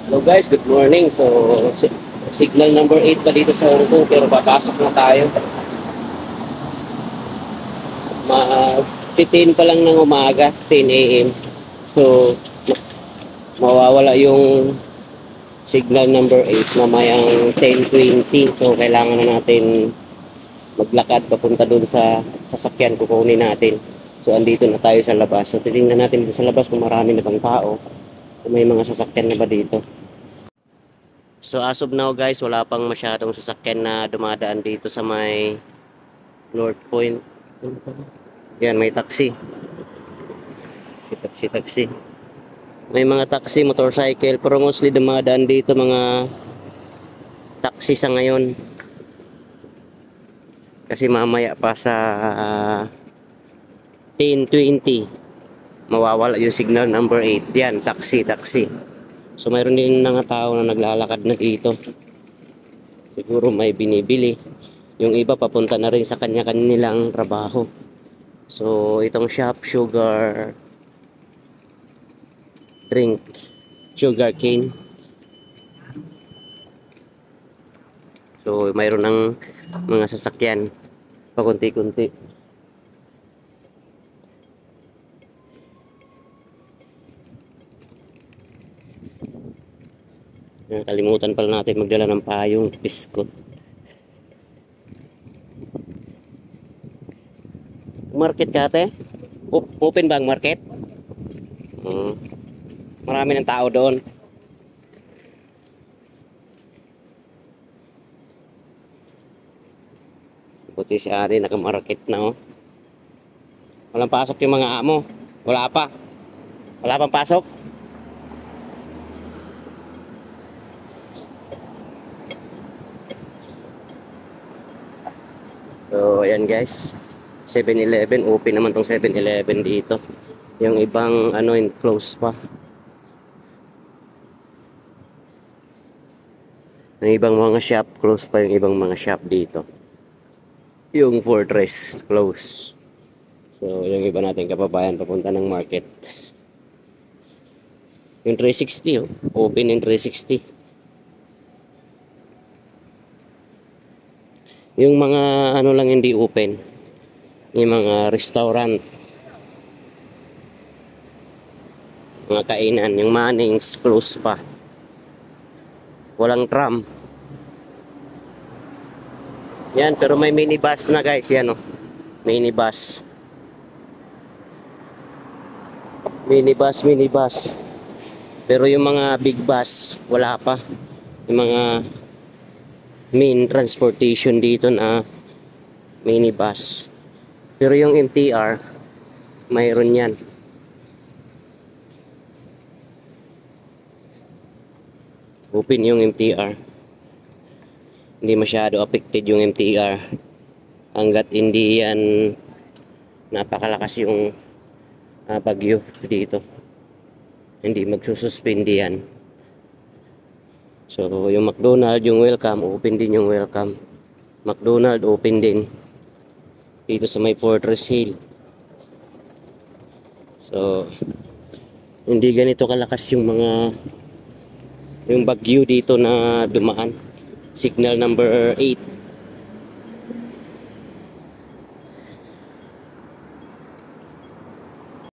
Hello guys, good morning. So, signal number 8 pa dito sa Hong Kong pero papasok na tayo. Ma-15 pa lang ng umaga, 10 a.m. So, mawawala yung signal number 8 mamayang 10:20. So, kailangan na natin maglakad papunta doon sa sasakyan kukunin natin. So, andito na tayo sa labas. So, titingnan natin dito sa labas kung marami na bang tao. Kung may mga sasakyan na ba dito. So as of now guys, wala pang masyadong sasakyan na dumadaan dito sa may North Point. Yan, may taxi. Taxi. May mga taxi, motorcycle, pero mostly dumadaan dito mga taxi sa ngayon. Kasi mamaya pa sa 10:20 mawawala yung signal number 8. Yan, taxi. So mayroon din mga tao na naglalakad na dito. Siguro may binibili. Yung iba papunta na rin sa kanya-kanilang trabaho. So itong shop, drink, sugar cane. So mayroon ng mga sasakyan pakunti-kunti. Kalimutan pala natin magdala ng payong, biskot. Market ka ate? Open ba ang market? Marami ng tao doon. Buti si ate nakamarket na oh. Walang pasok yung mga amo. Wala pa. Wala pang pasok. So ayan guys, 7-Eleven, open naman tong 7-Eleven dito. Yung ibang ano, close pa. Yung ibang mga shop, close pa yung ibang mga shop dito. Yung Fortress, close. So yung iba natin kababayan papunta ng market. Yung 360 oh, open yung 360. Yung mga ano lang hindi open, yung mga restaurant, mga kainan, yung Mannings close pa. Walang tram. Yan, pero may minibus na guys, yan oh. Minibus. Pero yung mga big bus, wala pa. Yung mga main transportation dito na minibus. Pero yung MTR, mayroon yan. Open yung MTR. Hindi masyado affected yung MTR. Hanggat hindi yan napakalakas yung bagyo dito. Hindi magsususpindi yan. So yung McDonald, yung welcome, open din yung welcome. McDonald open din dito sa may Fortress Hill. So hindi ganito kalakas yung bagyo dito na dumaan. Signal number 8.